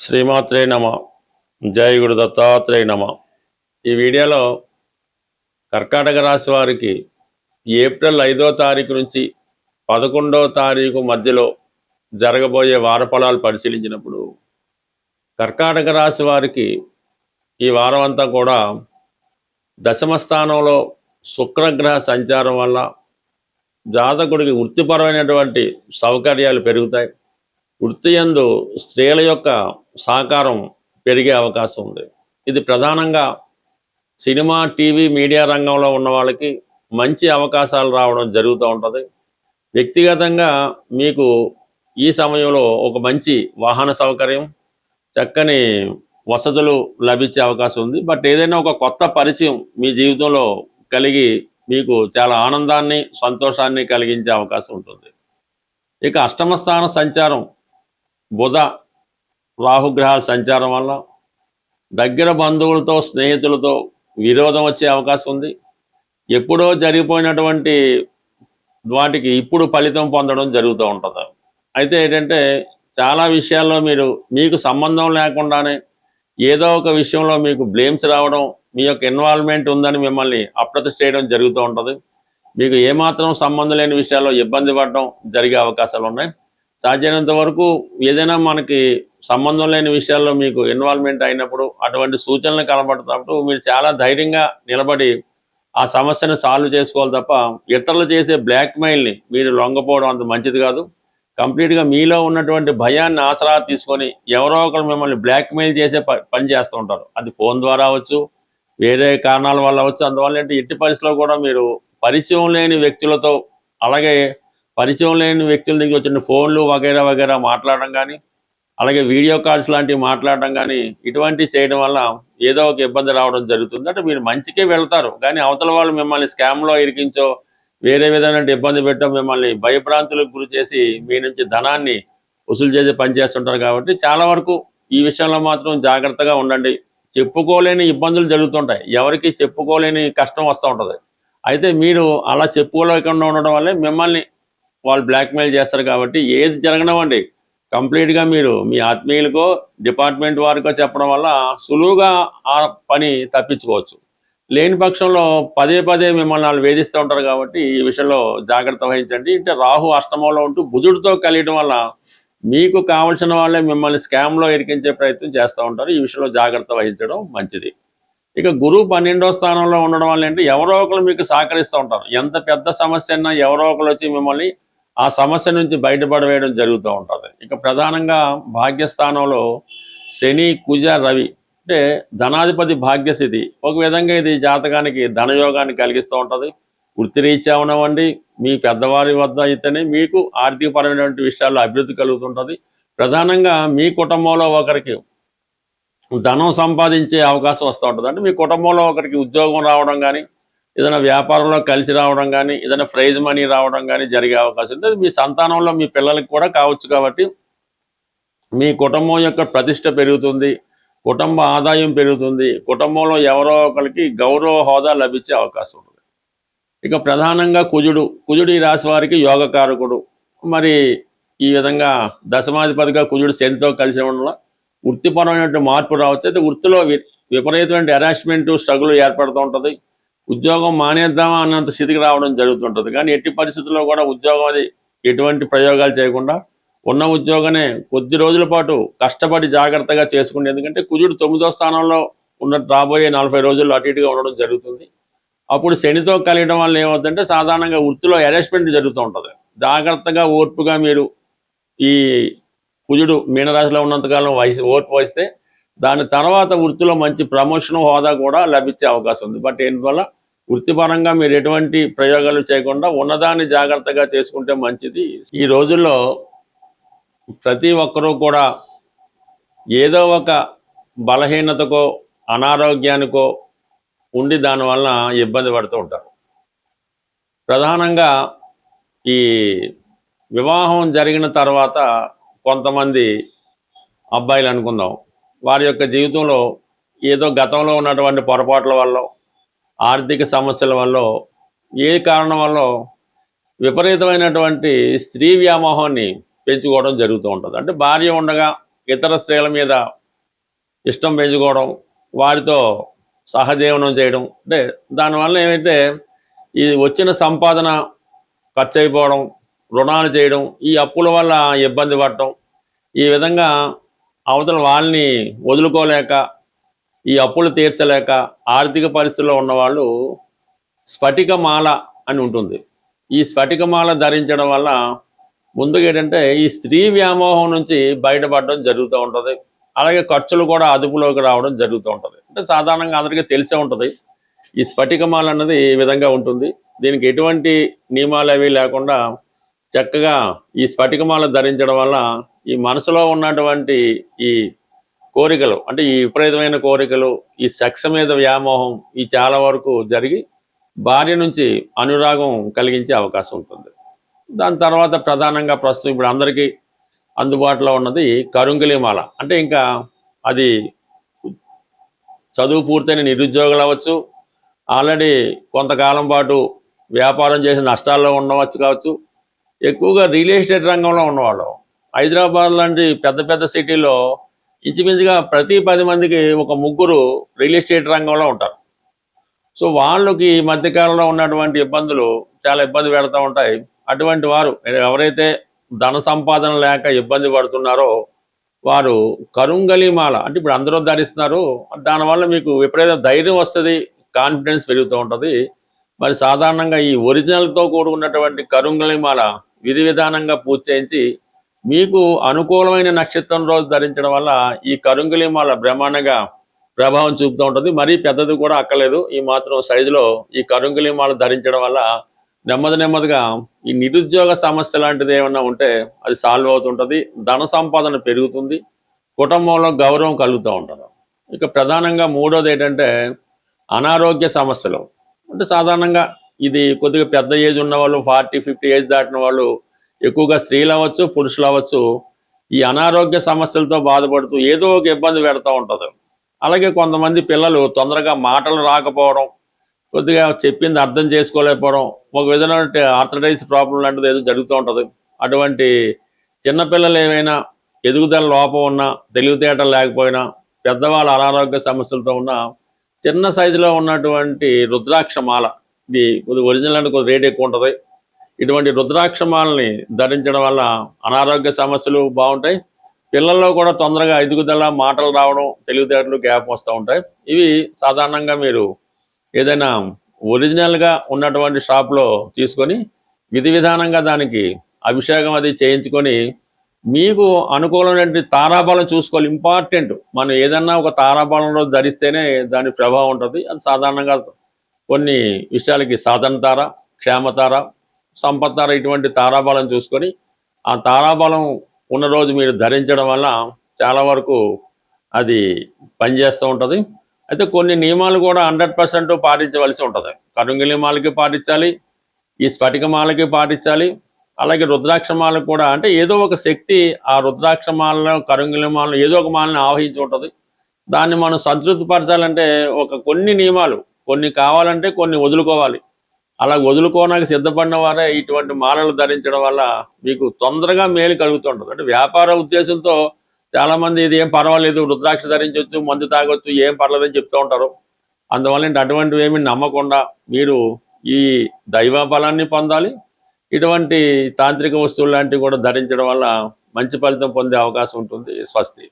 శ్రీమాత్రే నమ. జై గురు దత్తాత్రేయ నమ. ఈ వీడియోలో కర్కాటక రాశి వారికి ఏప్రిల్ 5వ తారీఖు నుంచి 11వ తారీఖు మధ్యలో జరగబోయే వార ఫలాలు పరిశీలించినప్పుడు కర్కాటక రాశి వారికి ఈ వారం అంతా కూడా దశమ స్థానంలో శుక్రగ్రహ సంచారం వల్ల జాతకుడికి వృత్తిపరమైనటువంటి సౌకర్యాలు పెరుగుతాయి. వృత్తి యందు స్త్రీల యొక్క సహకారం పెరిగే అవకాశం ఉంది. ఇది ప్రధానంగా సినిమా, టీవీ, మీడియా రంగంలో ఉన్న వాళ్ళకి మంచి అవకాశాలు రావడం జరుగుతూ ఉంటుంది. వ్యక్తిగతంగా మీకు ఈ సమయంలో ఒక మంచి వాహన సౌకర్యం, చక్కని వసతులు లభించే అవకాశం ఉంది. బట్ ఏదైనా ఒక కొత్త పరిచయం మీ జీవితంలో కలిగి మీకు చాలా ఆనందాన్ని, సంతోషాన్ని కలిగించే అవకాశం ఉంటుంది. ఇక అష్టమ స్థాన సంచారం, బుధ రాహుగ్రహాల సంచారం వల్ల దగ్గర బంధువులతో, స్నేహితులతో విరోధం వచ్చే అవకాశం ఉంది. ఎప్పుడో జరిగిపోయినటువంటి వాటికి ఇప్పుడు ఫలితం పొందడం జరుగుతూ ఉంటుంది. అయితే ఏంటంటే చాలా విషయాల్లో మీకు సంబంధం లేకుండానే ఏదో ఒక విషయంలో మీకు బ్లేమ్స్ రావడం, మీ యొక్క ఇన్వాల్వ్మెంట్ ఉందని మిమ్మల్ని అప్రతిష్ట చేయడం జరుగుతూ ఉంటుంది. మీకు ఏమాత్రం సంబంధం లేని విషయాల్లో ఇబ్బంది పడడం జరిగే అవకాశాలు ఉన్నాయి. సాధ్యమైనంత వరకు ఏదైనా మనకి సంబంధం లేని విషయాల్లో మీకు ఇన్వాల్వ్మెంట్ అయినప్పుడు, అటువంటి సూచనలు కనబడుతున్నప్పుడు మీరు చాలా ధైర్యంగా నిలబడి ఆ సమస్యను సాల్వ్ చేసుకోవాలి తప్ప ఇతరులు చేసే బ్లాక్మెయిల్ని మీరు లొంగపోవడం అంత మంచిది కాదు. కంప్లీట్గా మీలో ఉన్నటువంటి భయాన్ని ఆసరా తీసుకొని ఎవరో ఒకరు మిమ్మల్ని బ్లాక్మెయిల్ చేసే పని చేస్తూ ఉంటారు. అది ఫోన్ ద్వారా అవ్వచ్చు, వేరే కారణాల వల్ల అవ్వచ్చు. అందువల్ల ఎట్టి పరిస్థితుల్లో కూడా మీరు పరిచయం లేని వ్యక్తులతో, అలాగే పరిచయం లేని వ్యక్తుల దగ్గర వచ్చిన ఫోన్లు వగైరా వగైరా మాట్లాడడం కానీ, అలాగే వీడియో కాల్స్ లాంటివి మాట్లాడడం కానీ, ఇటువంటివి చేయడం వల్ల ఏదో ఒక ఇబ్బంది రావడం జరుగుతుంది. అంటే మీరు మంచికే వెళ్తారు, కానీ అవతల వాళ్ళు మిమ్మల్ని స్కామ్లో ఇరికించో, వేరే విధమైన ఇబ్బంది పెట్టో, మిమ్మల్ని భయభ్రాంతులకు గురి చేసి మీ నుంచి ధనాన్ని వసూలు చేసే పని చేస్తుంటారు. కాబట్టి చాలా వరకు ఈ విషయంలో మాత్రం జాగ్రత్తగా ఉండండి. చెప్పుకోలేని ఇబ్బందులు జరుగుతుంటాయి, ఎవరికి చెప్పుకోలేని కష్టం వస్తూ ఉంటుంది. అయితే మీరు అలా చెప్పుకోలేకుండా ఉండడం వల్లే మిమ్మల్ని వాళ్ళు బ్లాక్మెయిల్ చేస్తారు. కాబట్టి ఏది జరగనివ్వండి, కంప్లీట్గా మీరు మీ ఆత్మీయులకో, డిపార్ట్మెంట్ వారికో చెప్పడం వల్ల సులువుగా ఆ పని తప్పించుకోవచ్చు. లేని పక్షంలో పదే పదే మిమ్మల్ని వాళ్ళు వేధిస్తూ ఉంటారు. కాబట్టి ఈ విషయంలో జాగ్రత్త వహించండి. అంటే రాహు అష్టమంలో ఉంటూ బుధుడితో కలియడం వల్ల మీకు కావలసిన వాళ్ళే మిమ్మల్ని స్కామ్లో ఇరికించే ప్రయత్నం చేస్తూ ఉంటారు. ఈ విషయంలో జాగ్రత్త వహించడం మంచిది. ఇక గురువు 12వ స్థానంలో ఉండడం వల్ల ఏంటి, ఎవరో ఒకరు మీకు సహకరిస్తూ ఉంటారు. ఎంత పెద్ద సమస్య అయినా ఎవరో ఒకరు వచ్చి మిమ్మల్ని ఆ సమస్య నుంచి బయటపడవేయడం జరుగుతూ ఉంటుంది. ఇక ప్రధానంగా భాగ్యస్థానంలో శని, కుజ, రవి అంటే ధనాధిపతి భాగ్యస్థితి. ఒక విధంగా ఇది జాతకానికి ధనయోగాన్ని కలిగిస్తూ ఉంటుంది. వృత్తిరీత్యా ఉన్నవండి, మీ పెద్దవారి వద్ద అయితేనే మీకు ఆర్థికపరమైనటువంటి విషయాల్లో అభివృద్ధి కలుగుతుంటుంది. ప్రధానంగా మీ కుటుంబంలో ఒకరికి ధనం సంపాదించే అవకాశం వస్తూ ఉంటుంది. అంటే మీ కుటుంబంలో ఒకరికి ఉద్యోగం రావడం కానీ, ఏదైనా వ్యాపారంలో కలిసి రావడం కానీ, ఏదైనా ప్రైజ్ మనీ రావడం కానీ జరిగే అవకాశం ఉంది. మీ సంతానంలో మీ పిల్లలకి కూడా కావచ్చు. కాబట్టి మీ కుటుంబం యొక్క ప్రతిష్ట పెరుగుతుంది, కుటుంబ ఆదాయం పెరుగుతుంది, కుటుంబంలో ఎవరో ఒకరికి గౌరవ హోదా లభించే అవకాశం ఉంది. ఇక ప్రధానంగా కుజుడు ఈ రాశి వారికి యోగకారకుడు. మరి ఈ విధంగా దశమాధిపతిగా కుజుడు శనితో కలిసి ఉండడం వల్ల వృత్తిపరమైనటువంటి మార్పు రావచ్చు. అయితే వృత్తిలో విపరీతమైన హెరాస్మెంట్, స్ట్రగుల్ ఏర్పడుతూ ఉంటుంది. ఉద్యోగం మానేద్దామా అన్నంత స్థితికి రావడం జరుగుతుంటుంది. కానీ ఎట్టి పరిస్థితుల్లో కూడా ఉద్యోగం అది ఎటువంటి ప్రయోగాలు చేయకుండా ఉన్న ఉద్యోగానే కొద్ది రోజుల పాటు కష్టపడి జాగ్రత్తగా చేసుకుంటే, ఎందుకంటే కుజుడు 9వ స్థానంలో రాబోయే 40 రోజుల్లో అటు ఇటుగా ఉండడం జరుగుతుంది. అప్పుడు శనితో కలియడం వల్ల ఏమవుతుందంటే సాధారణంగా వృత్తిలో హెరాస్మెంట్ జరుగుతూ ఉంటుంది. జాగ్రత్తగా ఓర్పుగా మీరు ఈ కుజుడు మీనరాశిలో ఉన్నంతకాలం ఓర్పు వహిస్తే దాని తర్వాత వృత్తిలో మంచి ప్రమోషన్, హోదా కూడా లభించే అవకాశం ఉంది. బట్ ఎందువల్ల వృత్తిపరంగా మీరు ఎటువంటి ప్రయోగాలు చేయకుండా ఉన్నదాన్ని జాగ్రత్తగా చేసుకుంటే మంచిది. ఈ రోజుల్లో ప్రతి ఒక్కరూ కూడా ఏదో ఒక బలహీనతకో, అనారోగ్యానికో ఉండి దానివల్ల ఇబ్బంది పడుతూ ఉంటారు. ప్రధానంగా ఈ వివాహం జరిగిన తర్వాత కొంతమంది అబ్బాయిలు అనుకుందాం, వారి యొక్క జీవితంలో ఏదో గతంలో ఉన్నటువంటి పొరపాట్ల వల్ల, ఆర్థిక సమస్యల వల్ల, ఏ కారణం వల్ల విపరీతమైనటువంటి స్త్రీ వ్యామోహాన్ని పెంచుకోవడం జరుగుతూ ఉంటుంది. అంటే భార్య ఉండగా ఇతర స్త్రీల మీద ఇష్టం పెంచుకోవడం, వారితో సహజీవనం చేయడం, అంటే దానివల్ల ఏమైతే ఈ వచ్చిన సంపాదన ఖర్చు అయిపోవడం, రుణాలు చేయడం, ఈ అప్పుల వల్ల ఇబ్బంది పడటం, ఈ విధంగా అవతల వాళ్ళని వదులుకోలేక, ఈ అప్పులు తీర్చలేక ఆర్థిక పరిస్థితుల్లో ఉన్నవాళ్ళు స్ఫటికమాల అని ఉంటుంది. ఈ స్ఫటికమాల ధరించడం వల్ల ముందుగా ఏంటంటే ఈ స్త్రీ వ్యామోహం నుంచి బయటపడడం జరుగుతూ ఉంటుంది. అలాగే ఖర్చులు కూడా అదుపులోకి రావడం జరుగుతూ ఉంటుంది. అంటే సాధారణంగా అందరికీ తెలిసే ఉంటుంది ఈ స్ఫటికమాల అన్నది ఈ విధంగా ఉంటుంది. దీనికి ఎటువంటి నియమాలు అవి లేకుండా చక్కగా ఈ స్ఫటికమాల ధరించడం వల్ల ఈ మనసులో ఉన్నటువంటి ఈ కోరికలు, అంటే ఈ విపరీతమైన కోరికలు, ఈ సెక్స్ మీద వ్యామోహం, ఈ చాలా వరకు జరిగి భార్య నుంచి అనురాగం కలిగించే అవకాశం ఉంటుంది. దాని తర్వాత ప్రధానంగా ప్రస్తుతం ఇప్పుడు అందరికీ అందుబాటులో ఉన్నది కరుంగిలిమాల. అంటే ఇంకా అది చదువు పూర్తయిన నిరుద్యోగులు అవ్వచ్చు, ఆల్రెడీ కొంతకాలం పాటు వ్యాపారం చేసి నష్టాల్లో ఉండవచ్చు కావచ్చు, ఎక్కువగా రియల్ ఎస్టేట్ రంగంలో ఉన్నవాళ్ళు. హైదరాబాద్ లాంటి పెద్ద పెద్ద సిటీలో ఇంచుమించుగా ప్రతి 10 మందికి ఒక ముగ్గురు రియల్ ఎస్టేట్ రంగంలో ఉంటారు. సో వాళ్ళకి ఈ మధ్యకాలంలో ఉన్నటువంటి ఇబ్బందులు చాలా ఇబ్బంది పెడతా ఉంటాయి. అటువంటి వారు ఎవరైతే ధన సంపాదన లేక ఇబ్బంది పడుతున్నారో వారు కరుంగలిమాల, అంటే ఇప్పుడు అందరూ ధరిస్తున్నారు, దానివల్ల మీకు విపరీత ధైర్యం వస్తుంది, కాన్ఫిడెన్స్ పెరుగుతూ ఉంటుంది. మరి సాధారణంగా ఈ ఒరిజినల్తో కూడుకున్నటువంటి కరుంగలిమాల విధి విధానంగా పూజ చేయించి మీకు అనుకూలమైన నక్షత్రం రోజు ధరించడం వల్ల ఈ కరుంగలిమాల బ్రహ్మాండంగా ప్రభావం చూపుతూ ఉంటుంది. మరీ పెద్దది కూడా అక్కర్లేదు, ఈ మాత్రం సైజులో ఈ కరుంగలిమాల ధరించడం వల్ల నెమ్మదిగా ఈ నిరుద్యోగ సమస్య లాంటిది ఏమన్నా ఉంటే అది సాల్వ్ అవుతుంటుంది, ధన సంపాదన పెరుగుతుంది, కుటుంబంలో గౌరవం కలుగుతూ ఉంటుంది. ఇక ప్రధానంగా మూడోది ఏంటంటే అనారోగ్య సమస్యలు. అంటే సాధారణంగా ఇది కొద్దిగా పెద్ద ఏజ్ ఉన్న వాళ్ళు, 40-50 ఏజ్ దాటిన వాళ్ళు, ఎక్కువగా స్త్రీలు అవ్వచ్చు పురుషులు అవ్వచ్చు, ఈ అనారోగ్య సమస్యలతో బాధపడుతూ ఏదో ఒక ఇబ్బంది పెడతా ఉంటుంది. అలాగే కొంతమంది పిల్లలు తొందరగా మాటలు రాకపోవడం, కొద్దిగా చెప్పింది అర్థం చేసుకోలేకపోవడం, ఒక విధమైన ఆర్థరైటిస్ ప్రాబ్లం లాంటిది ఏదో జరుగుతూ ఉంటుంది. అటువంటి చిన్నపిల్లలు ఏమైనా ఎదుగుదల లోపం ఉన్నా, తెలివితేటలు లేకపోయినా, పెద్దవాళ్ళ అనారోగ్య సమస్యలతో ఉన్న చిన్న సైజులో ఉన్నటువంటి రుద్రాక్షమాల, ఇది కొద్దిగా ఒరిజినల్ అంటే కొద్ది రేట్ ఎక్కువ ఉంటుంది. ఇటువంటి రుద్రాక్షమాలని ధరించడం వల్ల అనారోగ్య సమస్యలు బాగుంటాయి, పిల్లల్లో కూడా తొందరగా ఎదుగుదల, మాటలు రావడం, తెలివితేటలు గ్యాప్ వస్తూ ఉంటాయి. ఇవి సాధారణంగా మీరు ఏదైనా ఒరిజినల్గా ఉన్నటువంటి షాప్లో తీసుకొని విధి విధానంగా దానికి అభిషేకం అది చేయించుకొని మీకు అనుకూలమైన తారాబలం చూసుకోవాలి. ఇంపార్టెంట్, మనం ఏదన్నా ఒక తారాబలంలో ధరిస్తేనే దాని ప్రభావం ఉంటుంది. అది సాధారణంగా కొన్ని విషయాలకి సాధన తార, క్షేమతార, సంపత్తార, ఇటువంటి తారాబలం చూసుకొని ఆ తారాబలం ఉన్న రోజు మీరు ధరించడం వల్ల చాలా వరకు అది పనిచేస్తూ ఉంటుంది. అయితే కొన్ని నియమాలు కూడా 100% పాటించవలసి ఉంటుంది. కరుంగిలిమాలకి పాటించాలి, ఈ స్ఫటికమాలకి పాటించాలి, అలాగే రుద్రాక్షమాలకు కూడా. అంటే ఏదో ఒక శక్తి ఆ రుద్రాక్షమాలను, కరుంగిలిమాలను ఏదో ఒక మాలని ఆవహించి ఉంటుంది. దాన్ని మనం సంతృప్తిపరచాలంటే కొన్ని నియమాలు, కొన్ని కావాలంటే కొన్ని వదులుకోవాలి. అలా వదులుకోవడానికి సిద్ధపడిన వారే ఇటువంటి మాలలు ధరించడం వల్ల మీకు తొందరగా మేలు కలుగుతుంటుంది. అంటే వ్యాపార ఉద్దేశంతో చాలామంది ఇది ఏం పర్వాలేదు, రుద్రాక్ష ధరించవచ్చు, మందు తాగొచ్చు, ఏం పర్లేదని చెప్తూ ఉంటారు. అందువల్ల అటువంటివి ఏమి నమ్మకుండా మీరు ఈ దైవ బలాన్ని పొందాలి. ఇటువంటి తాంత్రిక వస్తువులు లాంటివి కూడా ధరించడం వల్ల మంచి ఫలితం పొందే అవకాశం ఉంటుంది. స్వస్తి.